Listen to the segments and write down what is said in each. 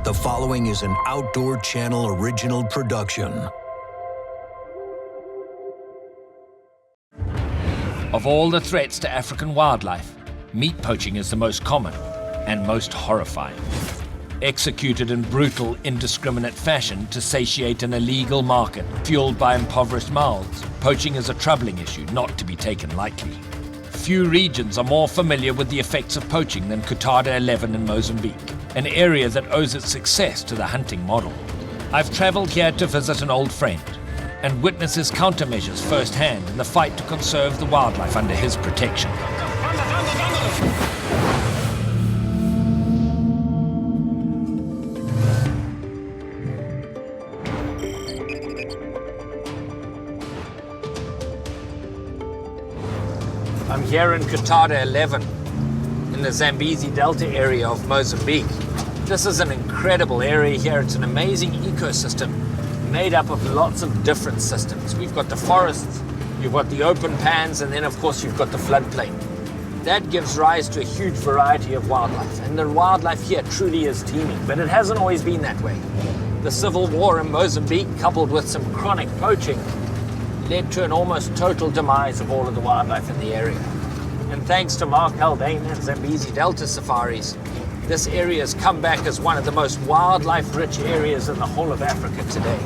The following is an Outdoor Channel original production. Of all the threats to African wildlife, meat poaching is the most common and most horrifying. Executed in brutal, indiscriminate fashion to satiate an illegal market fueled by impoverished mouths, poaching is a troubling issue not to be taken lightly. Few regions are more familiar with the effects of poaching than Kutada 11 in Mozambique, an area that owes its success to the hunting model. I've traveled here to visit an old friend and witness his countermeasures firsthand in the fight to conserve the wildlife under his protection. I'm here in Kutada 11 in the Zambezi Delta area of Mozambique. This is an incredible area here. It's an amazing ecosystem made up of lots of different systems. We've got the forests, you've got the open pans, and then of course you've got the floodplain. That gives rise to a huge variety of wildlife, and the wildlife here truly is teeming, but it hasn't always been that way. The civil war in Mozambique, coupled with some chronic poaching, led to an almost total demise of all of the wildlife in the area. And thanks to Mark Haldane and Zambezi Delta Safaris, this area has come back as one of the most wildlife-rich areas in the whole of Africa today.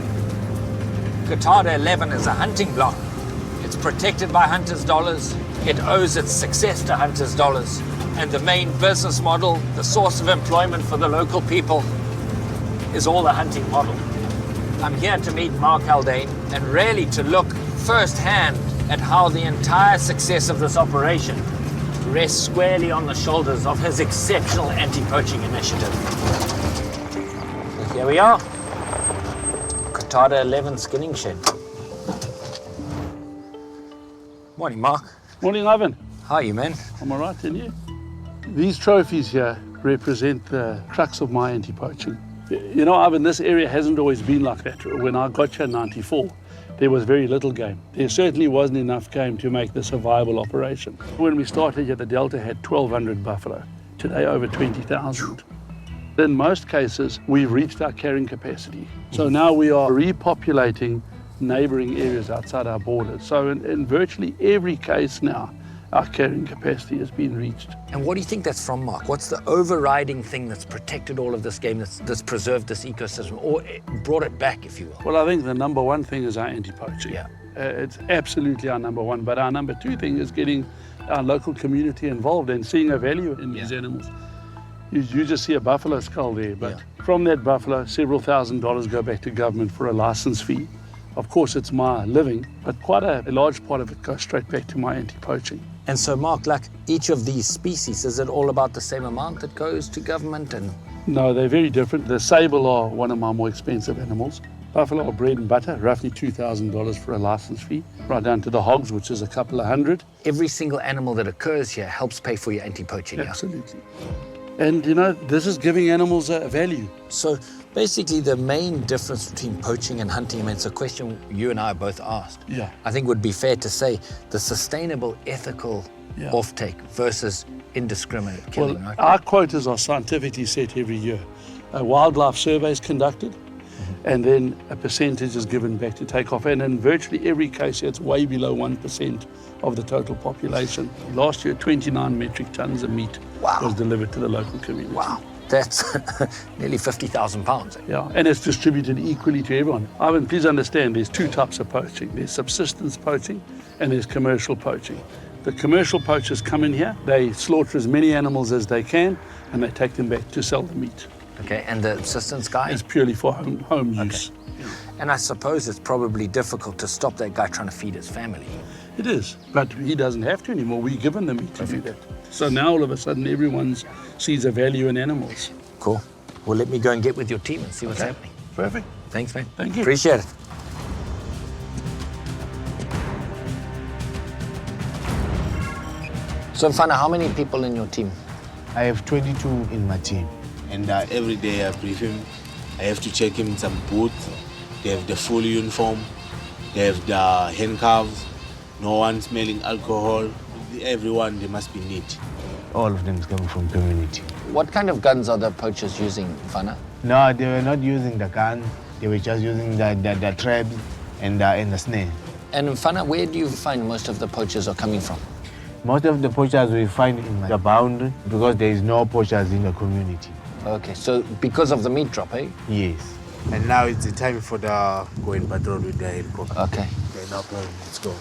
Kutada 11 is a hunting block. It's protected by hunters' dollars. It owes its success to hunters' dollars. And the main business model, the source of employment for the local people, is all the hunting model. I'm here to meet Mark Haldane and really to look firsthand at how the entire success of this operation rests squarely on the shoulders of his exceptional anti-poaching initiative. So here we are, Kutada 11 skinning shed. Morning, Mark. Morning, Ivan. How are you, man? I'm all right, and you? These trophies here represent the crux of my anti-poaching. You know, Ivan, this area hasn't always been like that. When I got here in '94, there was very little game. There certainly wasn't enough game to make this a viable operation. When we started here, the Delta had 1,200 buffalo. Today, over 20,000. In most cases, we've reached our carrying capacity. So now we are repopulating neighboring areas outside our borders. So in virtually every case now, our carrying capacity has been reached. And what do you think that's from, Mark? What's the overriding thing that's protected all of this game, that's preserved this ecosystem, or brought it back, if you will? Well, I think the number one thing is our anti-poaching. Yeah. It's absolutely our number one. But our number two thing is getting our local community involved and seeing a value in these animals. You just see a buffalo skull there, but from that buffalo, several $1,000s go back to government for a license fee. Of course, it's my living, but quite a large part of it goes straight back to my anti-poaching. And so, Mark, like each of these species, is it all about the same amount that goes to government? And no, they're very different. The sable are one of my more expensive animals. Buffalo are bread and butter, roughly $2,000 for a license fee, right down to the hogs, which is a couple of hundred. Every single animal that occurs here helps pay for your anti-poaching. Absolutely. And you know, this is giving animals a value. So basically the main difference between poaching and hunting, I mean, it's a question you and I both asked. Yeah. I think would be fair to say the sustainable, ethical offtake versus indiscriminate killing. Well, right? our quotas are scientifically set every year. A wildlife survey is conducted, and then a percentage is given back to take off. And in virtually every case, it's way below 1% of the total population. Last year, 29 metric tons of meat was delivered to the local community. Wow. That's nearly 50,000 pounds. Yeah, and it's distributed equally to everyone. Ivan, please understand, there's two types of poaching. There's subsistence poaching and there's commercial poaching. The commercial poachers come in here, they slaughter as many animals as they can, and they take them back to sell the meat. Okay, and the subsistence guy? It's purely for home use. Yeah. And I suppose it's probably difficult to stop that guy trying to feed his family. It is, but he doesn't have to anymore. We've given the meat to do that. So now all of a sudden everyone sees a value in animals. Cool. Well, let me go and get with your team and see what's happening. Perfect. Thanks, man. Thank you. Appreciate it. So, Mfana, how many people in your team? I have 22 in my team. And every day I brief him. I have to check him some boots. They have the full uniform. They have the handcuffs. No one smelling alcohol. Everyone, they must be neat. All of them is coming from community. What kind of guns are the poachers using, Fana? No, they were not using the gun. They were just using the traps and the snare. And Fana, where do you find most of the poachers are coming from? Most of the poachers we find in the boundary because there is no poachers in the community. Okay, so because of the meat drop, eh? Yes. And now it's the time for the going patrol with the helicopter. Okay. Okay, no problem. Let's go.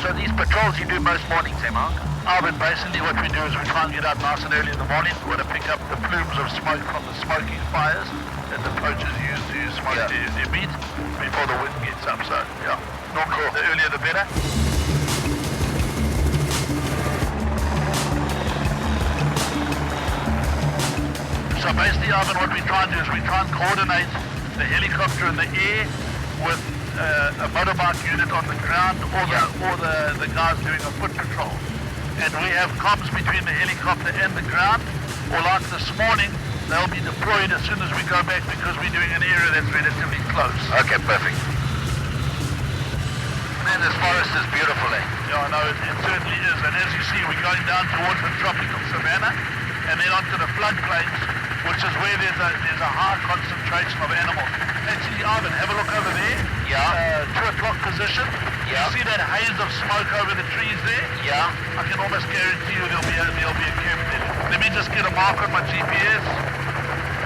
So these patrols you do most mornings, eh, Mark? But basically what we do is we try and get out nice and early in the morning. We want to pick up the plumes of smoke from the smoking fires that the poachers use to smoke their meat before the wind gets up. So, yeah, not cool. The earlier the better. So basically, Ivan, what we try and do is we try and coordinate the helicopter in the air with a motorbike unit on the ground or the guys doing a foot patrol. And we have comms between the helicopter and the ground, or like this morning, they'll be deployed as soon as we go back because we're doing an area that's relatively close. Okay, perfect. Man, this forest is beautiful, eh? Yeah, I know, it certainly is. And as you see, we're going down towards the tropical savanna and then onto the floodplains, which is where there's a high concentration of animals. Actually, Ivan, have a look over there. Yeah. 2 o'clock position. Yeah. You see that haze of smoke over the trees there? Yeah. I can almost guarantee you there'll be a camp there. Let me just get a mark on my GPS.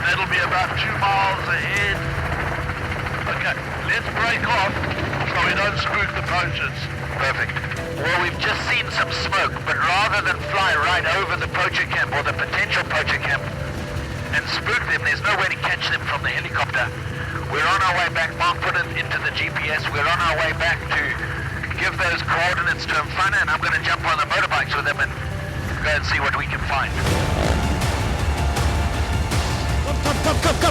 That'll be about 2 miles ahead. Okay, let's break off so we don't spook the poachers. Perfect. Well, we've just seen some smoke, but rather than fly right over the poacher camp or the potential poacher camp and spook them, there's no way to catch them from the helicopter. We're on our way back. Mark put it into the GPS. We're on our way back to give those coordinates to Mfana, and I'm going to jump on the motorbikes with them and go and see what we can find. Come.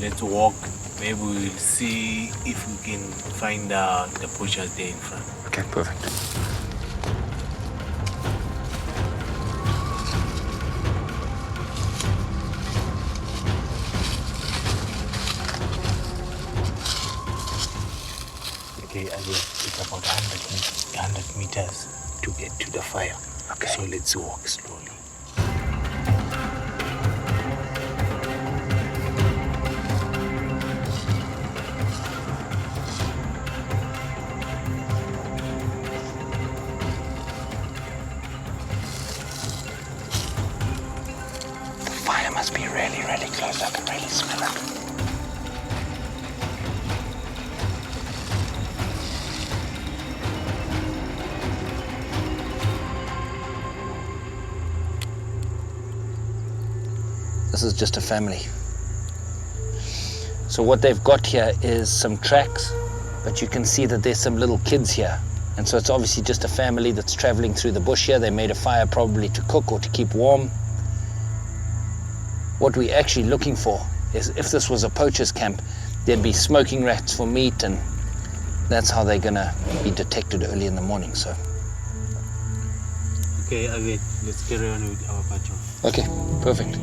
Let's walk. Maybe we'll see if we can find the poachers there in front. Okay, perfect. Okay, again, it's about 100 meters to get to the fire. Okay. So let's walk slowly. Must be really, really close. I can really smell it. This is just a family. So what they've got here is some tracks, but you can see that there's some little kids here. And so it's obviously just a family that's traveling through the bush here. They made a fire probably to cook or to keep warm. What we're actually looking for is if this was a poacher's camp, there'd be smoking rats for meat, and that's how they're gonna be detected early in the morning. So. Okay, again, let's carry on with our patrol. Okay, perfect.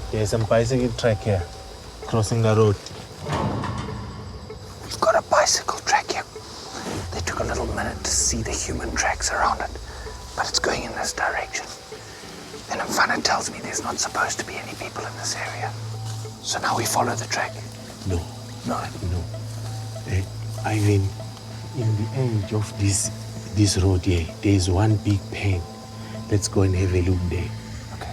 There's some bicycle track here, crossing the road. We've got a bicycle track here. They took a little minute to see the human tracks around it, but it's going in this direction. Then Mfana tells me there's not supposed to be any people in this area. So now we follow the track. No. No? No. Ivan, in the edge of this road here, there's one big pen. Let's go and have a look there.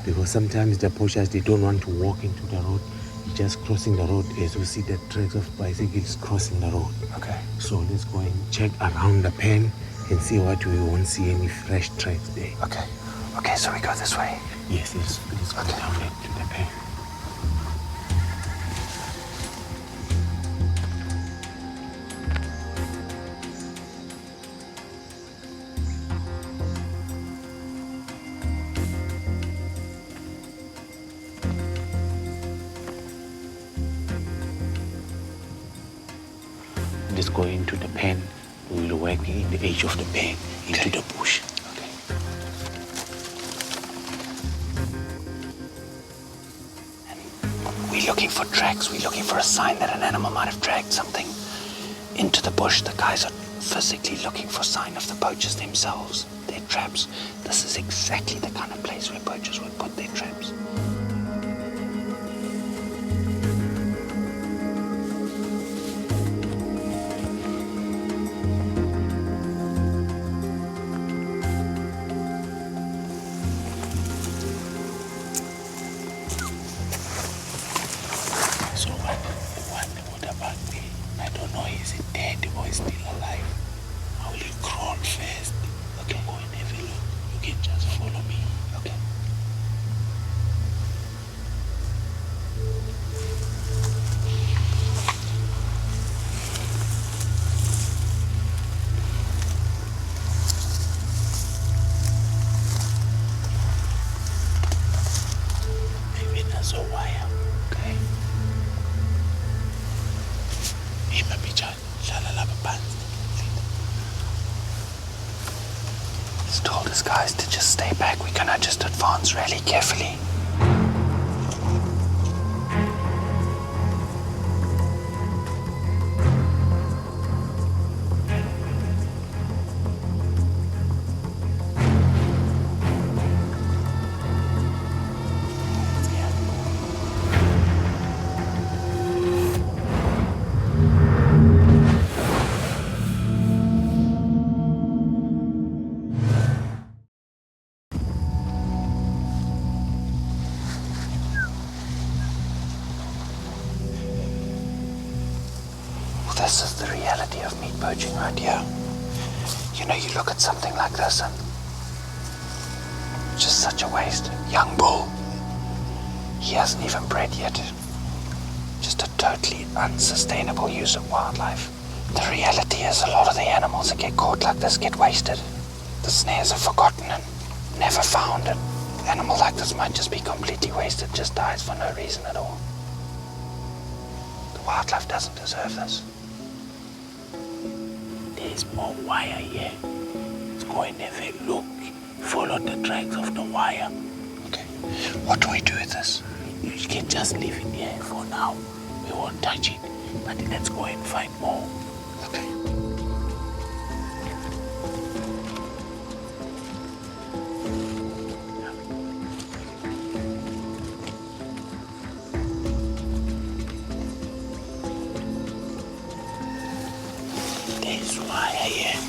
Because sometimes the poachers, they don't want to walk into the road. You're just crossing the road as we see the tracks of bicycles crossing the road. Okay. So let's go and check around the pen and see what we won't see any fresh tracks there. Okay. Okay, so we go this way. Yes, let's go down there to the pen. Just go into the pen. We will work in the edge of the pen into the bush. Okay. And we're looking for tracks. We're looking for a sign that an animal might have dragged something into the bush. The guys are physically looking for sign of the poachers themselves, their traps. This is exactly the kind of place where poachers would put their traps. So what about me? I don't know, is it dead or is still alive? I will crawl first. Okay. Go and have a look. You can just follow me. Okay. Maybe that's a wire. Okay. Ima bichana, hlala lapha phansi. He's told his guys to just stay back. We're gonna just advance really carefully. This is the reality of meat poaching right here. You know, you look at something like this and it's just such a waste. Young bull. He hasn't even bred yet. Just a totally unsustainable use of wildlife. The reality is a lot of the animals that get caught like this get wasted. The snares are forgotten and never found. An animal like this might just be completely wasted, just dies for no reason at all. The wildlife doesn't deserve this. There's more wire here. Let's go and have a look. Follow the tracks of the wire. Okay. What do we do with this? You can just leave it here for now. We won't touch it. But let's go and find more. Okay. There's wire here.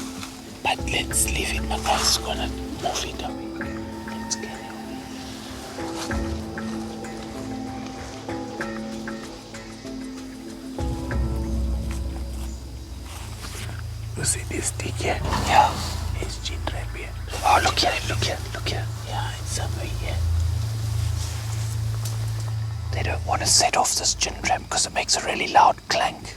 But let's leave it. My guy's gonna move it away. Let's get it away. You see this stick here? Yeah. It's G-trap here. Oh, look here, look here, look here. Yeah, it's somewhere here. They don't want to set off this gin trap because it makes a really loud clank.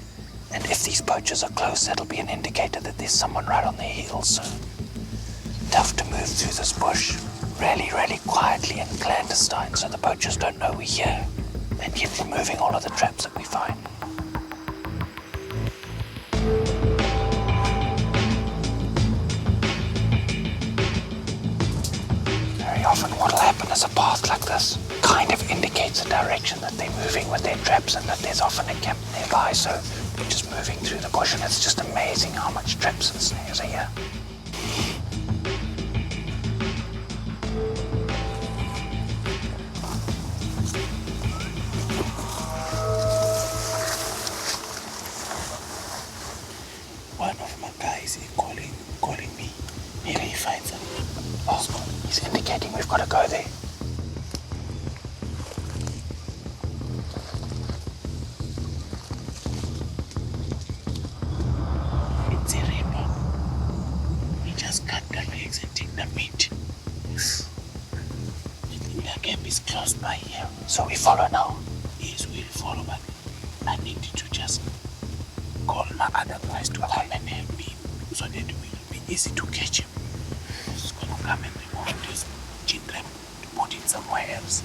And if these poachers are close, that'll be an indicator that there's someone right on their heels. So tough to move through this bush really, really quietly and clandestine so the poachers don't know we're here. And yet removing all of the traps that we find. Very often what'll happen is a path like this kind of indicates a direction that they're moving with their traps and that there's often a camp nearby, so we're just moving through the bush and it's just amazing how much traps and snares are here. One of my guys is calling me. Maybe he finds something. Oh, he's indicating we've got to go there. It's a river. I hear. So we follow now. Yes, we'll follow, but I need to just call my other guys to come and help me so that it will be easy to catch him. He's going to come and remove this gin trap to put it somewhere else.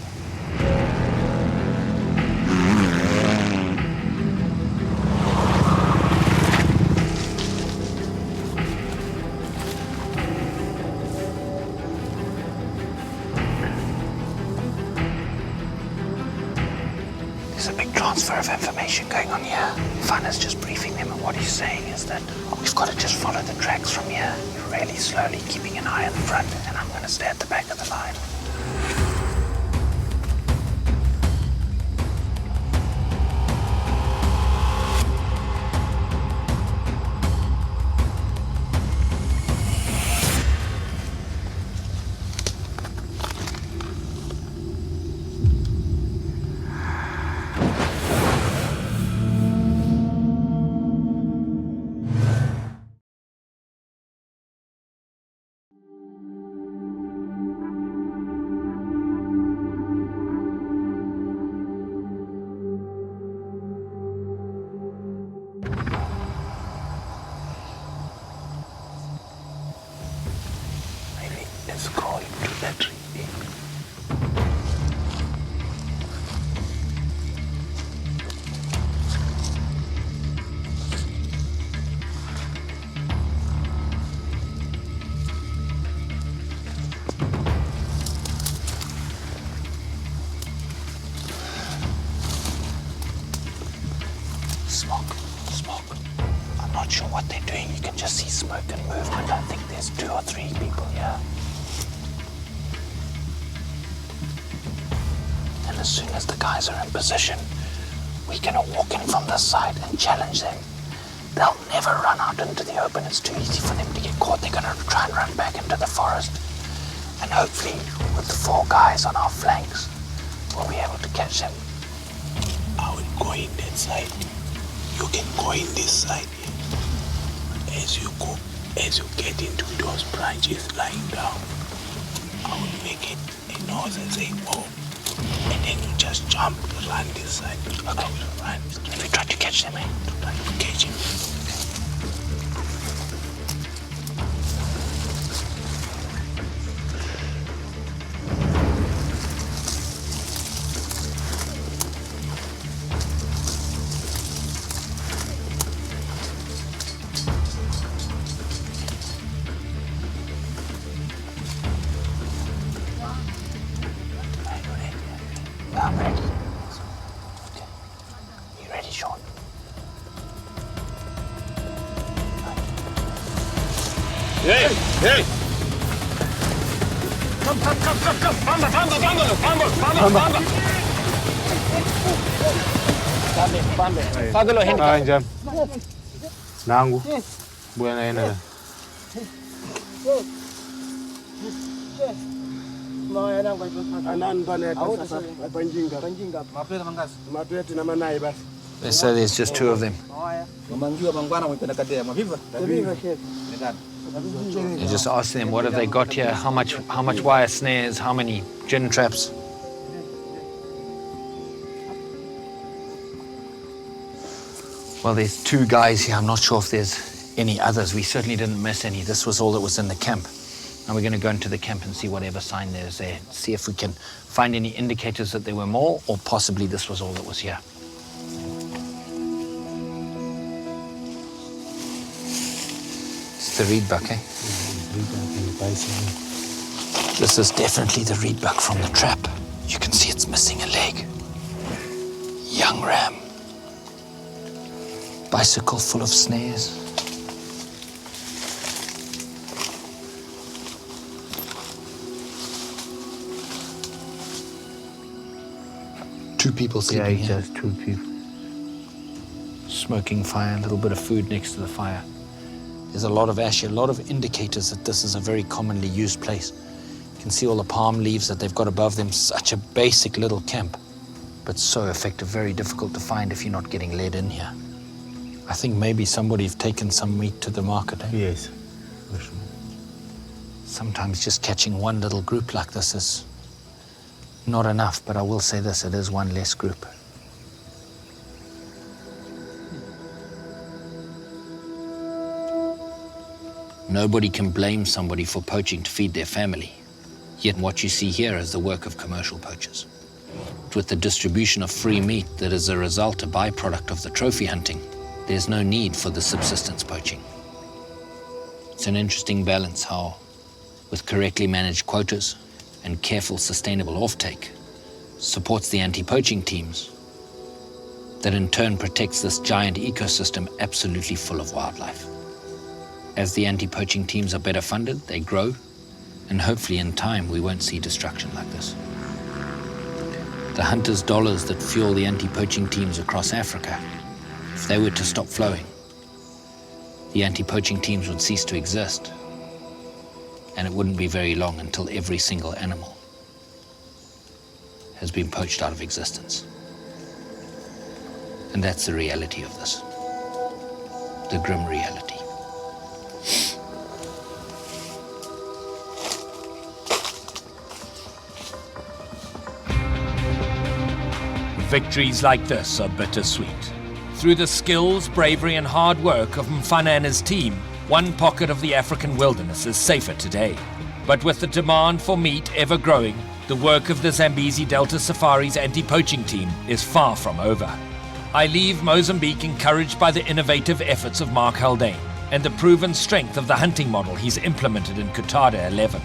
There's a big transfer of information going on here. Fan is just briefing them, and what he's saying is that we've got to just follow the tracks from here, really slowly, keeping an eye on the front, and I'm going to stay at the back of the line. Let's call to that tree. Smoke. I'm not sure what they're doing. You can just see smoke and movement. I think there's 2 or 3 people here. And as soon as the guys are in position, we can walk in from this side and challenge them. They'll never run out into the open. It's too easy for them to get caught. They're going to try and run back into the forest. And hopefully, with the 4 guys on our flanks, we'll be able to catch them. I will go in that side. You can go in this side. As you go, as you get into those branches lying down, I will make it a nose and say, oh. And then you just jump, run this side. Okay. I will run. And we try to catch them, eh? Try to catch him. I'm ready. Okay. You ready, Sean? Hey! Come. Pambalo, Njam. Nangu. Buya naenda. They say there's just 2 of them. You just ask them, what have they got here? How much wire snares? How many gin traps? Well, there's 2 guys here. I'm not sure if there's any others. We certainly didn't miss any. This was all that was in the camp. And we're going to go into the camp and see whatever sign there's there. See if we can find any indicators that there were more, or possibly this was all that was here. It's the reedbuck, eh? This is definitely the reedbuck from the trap. You can see it's missing a leg. Young ram. Bicycle full of snares. Two people sleeping here. Just 2 people. Smoking fire, a little bit of food next to the fire. There's a lot of ash, a lot of indicators that this is a very commonly used place. You can see all the palm leaves that they've got above them. Such a basic little camp, but so effective, very difficult to find if you're not getting led in here. I think maybe somebody's taken some meat to the market. Eh? Yes. Sometimes just catching one little group like this is Not enough, but I will say this, it is one less group. Nobody can blame somebody for poaching to feed their family. Yet what you see here is the work of commercial poachers. With the distribution of free meat that is a result, a byproduct of the trophy hunting, there's no need for the subsistence poaching. It's an interesting balance how, with correctly managed quotas and careful sustainable offtake, supports the anti-poaching teams, that in turn protects this giant ecosystem absolutely full of wildlife. As the anti-poaching teams are better funded, they grow, and hopefully in time we won't see destruction like this. The hunters' dollars that fuel the anti-poaching teams across Africa, if they were to stop flowing, the anti-poaching teams would cease to exist, and it wouldn't be very long until every single animal has been poached out of existence. And that's the reality of this, the grim reality. Victories like this are bittersweet. Through the skills, bravery and hard work of Mfana and his team, one pocket of the African wilderness is safer today. But with the demand for meat ever growing, the work of the Zambezi Delta Safari's anti-poaching team is far from over. I leave Mozambique encouraged by the innovative efforts of Mark Haldane and the proven strength of the hunting model he's implemented in Qatada 11.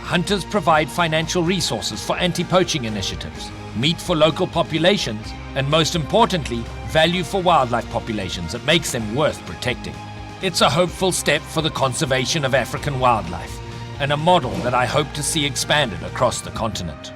Hunters provide financial resources for anti-poaching initiatives, meat for local populations, and most importantly, value for wildlife populations that makes them worth protecting. It's a hopeful step for the conservation of African wildlife, and a model that I hope to see expanded across the continent.